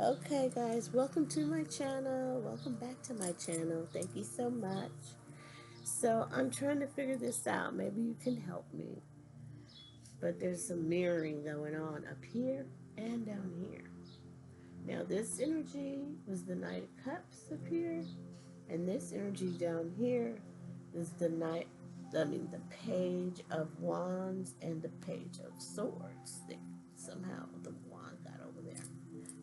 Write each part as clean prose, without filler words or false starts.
Okay, guys, welcome to my channel. Welcome back to my channel. Thank you so much. So, I'm trying to figure this out. Maybe you can help me. But there's some mirroring going on up here and down here. Now, this energy was the Knight of Cups up here, and this energy down here is the Page of Wands and the Page of Swords. Somehow the wand got over there.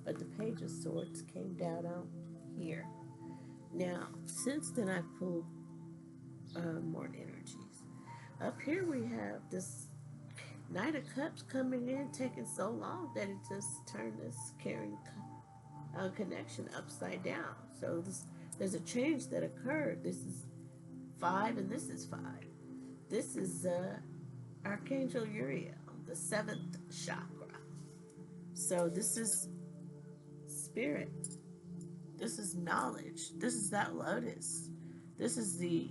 But the Page of Swords came down out here. Now, since then, I pulled more energies. Up here, we have this Knight of Cups coming in, taking so long that it just turned this caring connection upside down. So there's a change that occurred. This is 5, and this is 5. This is Archangel Uriel, the 7th chakra. So this is spirit. This is knowledge. This is that lotus. This is the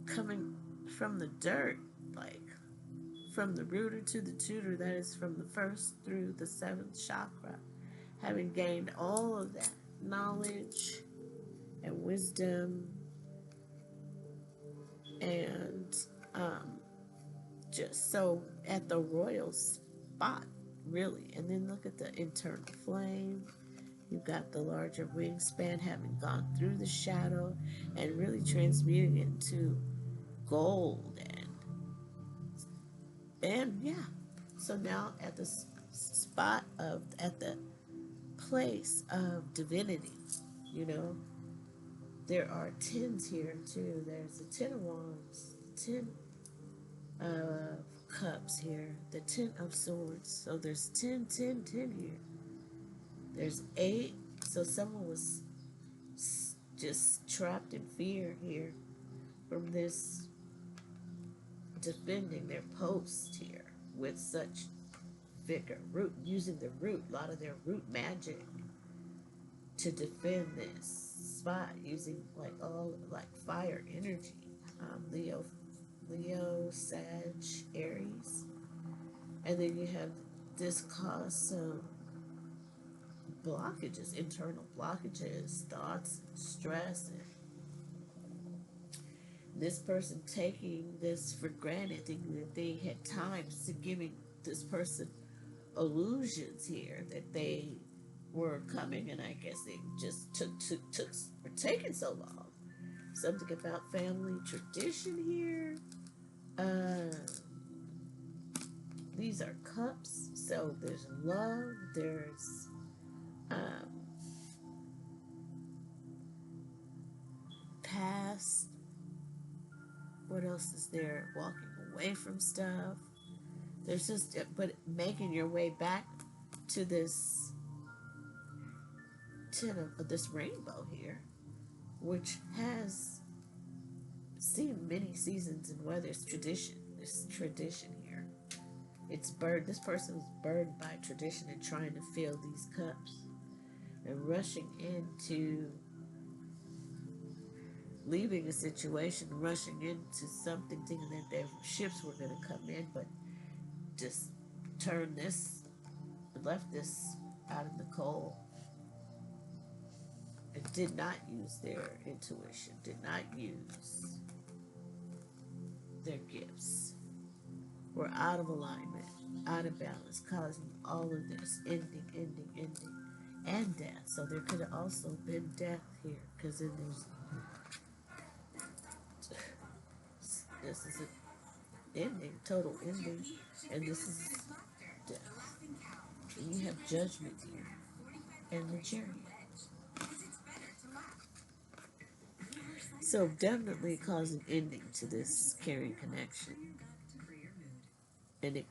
coming from the dirt, like from the rooter to the tutor, that is from the first through the 7th chakra. Having gained all of that knowledge and wisdom and just so at the royal spot, really. And then look at the internal flame. You've got the larger wingspan having gone through the shadow and really transmuting it into gold and yeah. So now at the spot of at the place of divinity, you know, there are tens here too. There's the 10 of wands, 10 of cups here, the 10 of swords. So there's 10, 10, 10 here. There's 8. So someone was just trapped in fear here from this defending their post here with such vigor, using the root, a lot of their root magic to defend this spot, using like fire energy, Leo, Sag, Aries, and then you have this cause some blockages, internal blockages, thoughts, stress, and this person taking this for granted, thinking that they had time to giving this person illusions here that they were coming, and I guess they just took for taking so long. Something about family tradition here. These are cups, so there's love, there's past. What else is there? Walking away from stuff. There's just, but making your way back to this this rainbow here, which has seen many seasons and weather. It's tradition. There's tradition here. It's bird. This person was burdened by tradition and trying to fill these cups and rushing into leaving a situation, rushing into something, thinking that their ships were going to come in, but just left this out in the cold, and did not use their intuition, did not use their gifts, were out of alignment, out of balance, causing all of this ending, and death. So there could have also been death here, because then this is an ending, total ending, and this is death. And you have judgment here, and the chariot. So definitely cause an ending to this caring connection. And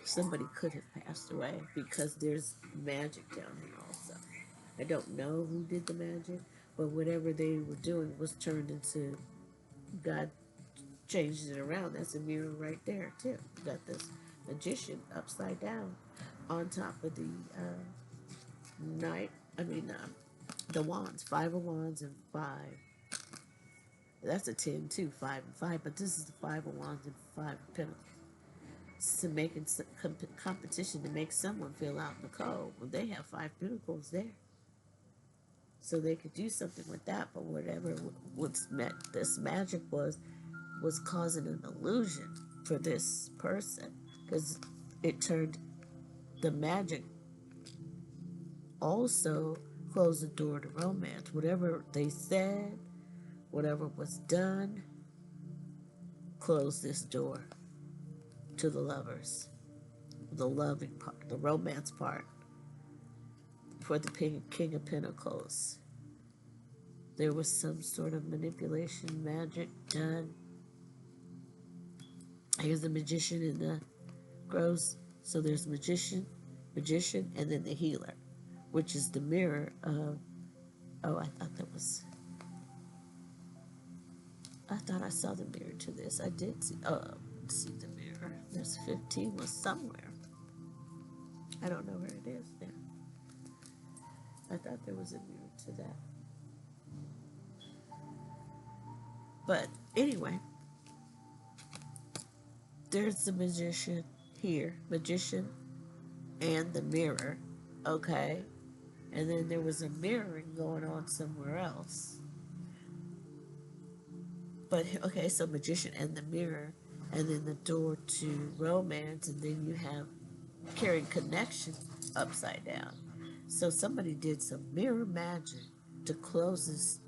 somebody could have passed away because there's magic down here also. I don't know who did the magic, but whatever they were doing was turned into, God changes it around. That's a mirror right there too. You got this magician upside down on top of the knight. The wands, 5 of wands and 5. That's a 10 too, 5 and 5. But this is the 5 of wands and 5 of pentacles. to making competition to make someone feel out in the cold. Well, they have 5 pentacles there, so they could do something with that. But whatever this magic was causing an illusion for this person, because it turned the magic also closed the door to romance. Whatever they said, whatever was done, closed this door to the lovers, the loving part, the romance part. For the King of Pentacles, there was some sort of manipulation, magic done. Here's the magician in the gross. So there's magician, and then the healer, which is the mirror of. Oh, I thought I saw the mirror to this. I did see. See the mirror. There's 15 was somewhere. I don't know where it is now. I thought there was a mirror to that. But anyway, there's the magician here, magician and the mirror, okay? And then there was a mirroring going on somewhere else. But, okay, so magician and the mirror, and then the door to romance, and then you have carrying connection upside down. So somebody did some mirror magic to close this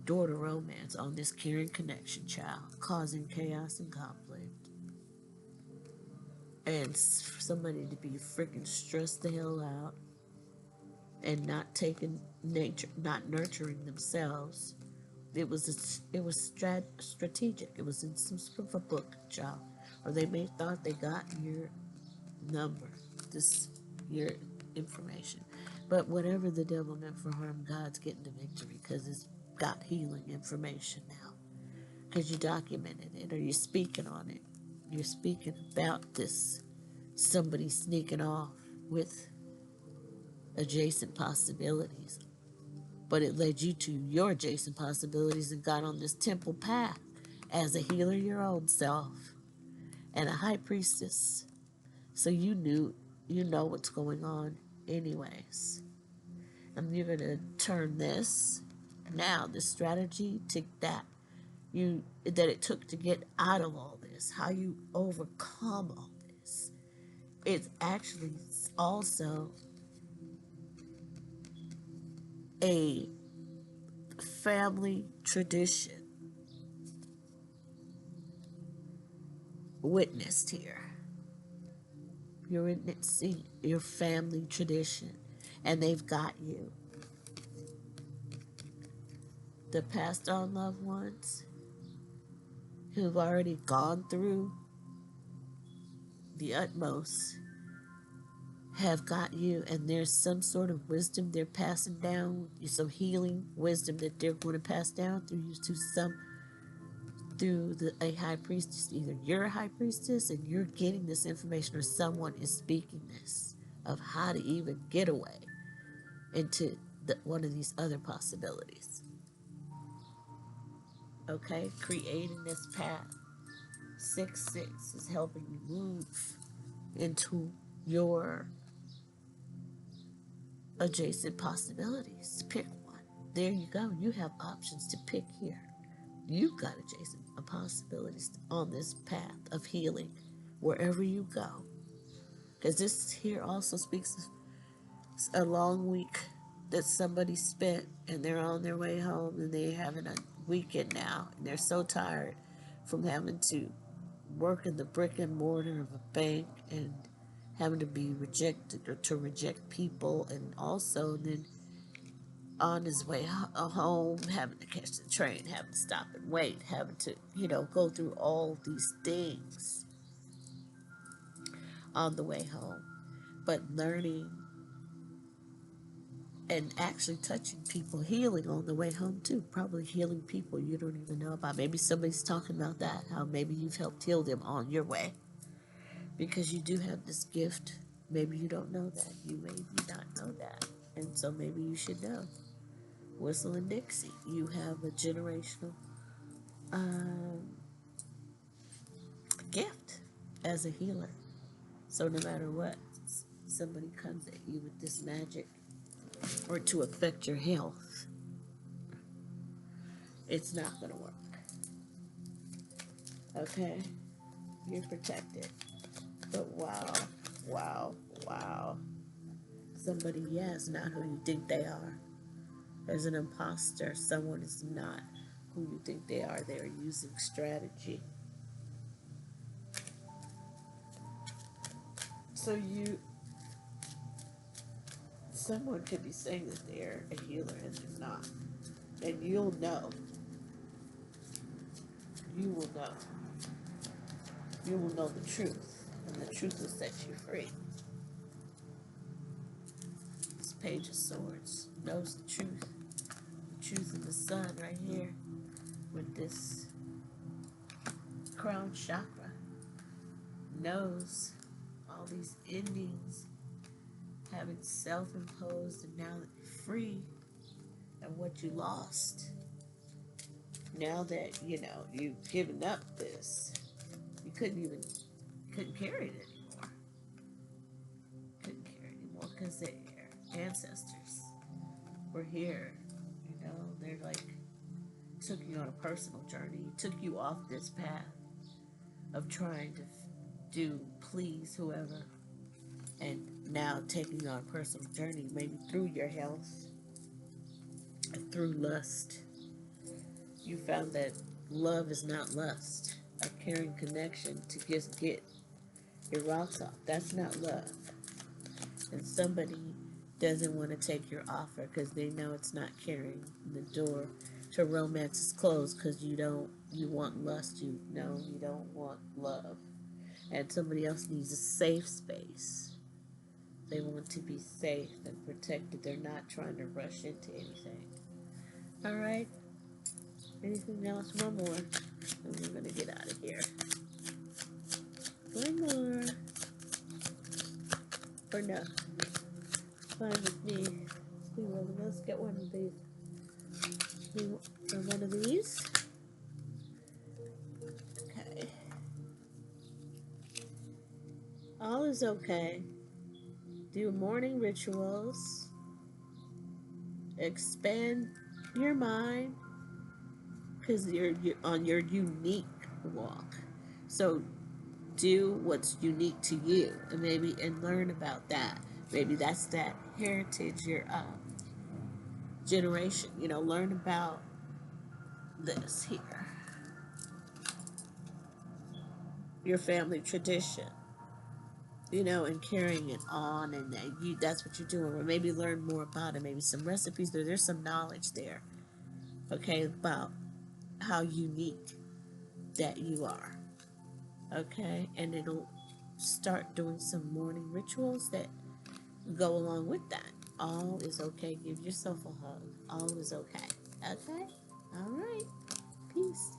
door to romance on this caring connection child, causing chaos and conflict. And for somebody to be freaking stressed the hell out and not taking nature, not nurturing themselves. It was strategic. It was in some sort of a book, child, or they may thought they got your number, your information. But whatever the devil meant for harm, God's getting the victory because it's got healing information now. Because you documented it or you're speaking on it. You're speaking about this. Somebody sneaking off with adjacent possibilities. But it led you to your adjacent possibilities and got on this temple path as a healer your own self and a high priestess. So you know what's going on anyways. And you're going to turn this strategy to that it took to get out of all this, how you overcome all this. It's actually also a family tradition witnessed here. You're witnessing your family tradition, and they've got you. The passed on loved ones who've already gone through the utmost have got you, and there's some sort of wisdom they're passing down, some healing wisdom that they're going to pass down through you through a high priestess. Either you're a high priestess and you're getting this information, or someone is speaking this of how to even get away into one of these other possibilities. Okay, creating this path. 6-6 is helping you move into your adjacent possibilities. Pick one. There you go. You have options to pick here. You've got adjacent possibilities on this path of healing wherever you go. Because this here also speaks of a long week that somebody spent and they're on their way home and they're having a weekend now and they're so tired from having to work in the brick and mortar of a bank and having to be rejected or to reject people, and also then on his way home having to catch the train, having to stop and wait, having to go through all these things on the way home, but learning and actually touching people, healing on the way home too, probably healing people you don't even know about. Maybe somebody's talking about that, how maybe you've helped heal them on your way, because you do have this gift. Maybe you don't know that, you maybe not know that, and so maybe you should know. Whistle and Dixie, you have a generational gift as a healer. So no matter what, somebody comes at you with this magic or to affect your health, it's not going to work. Okay? You're protected. But wow, wow, wow. Somebody, is not who you think they are. There's an imposter. Someone is not who you think they are. They're using strategy. So someone could be saying that they're a healer and they're not. And you'll know. You will know. You will know the truth. And the truth will set you free. This Page of Swords knows the truth. The truth of the sun right here with this crown chakra. Knows all these endings, having self-imposed and now free of what you lost. Now that, you've given up this, you couldn't carry it anymore. Couldn't carry it anymore because their ancestors were here. They're like, took you on a personal journey, took you off this path of trying to please whoever, and now taking you on a personal journey, maybe through your health, and through lust. You found that love is not lust. A caring connection to just get your rocks off. That's not love. And somebody doesn't want to take your offer because they know it's not carrying the door to romance is closed because you want lust. You don't want love. And somebody else needs a safe space. They want to be safe and protected. They're not trying to rush into anything. All right? Anything else? One more. And we're going to get out of here. One more. Or no. Fine with me. Let's get one of these. One of these. Okay. All is okay. Do morning rituals. Expand your mind because you're on your unique walk. So do what's unique to you and learn about that. Maybe that's that heritage, your generation. Learn about this here. Your family tradition. And carrying it on, and that's what you're doing. Or maybe learn more about it. Maybe some recipes there. There's some knowledge there. Okay, about how unique that you are. Okay, and it'll start doing some morning rituals that go along with that. All is okay. Give yourself a hug. All is okay. Okay? All right. Peace.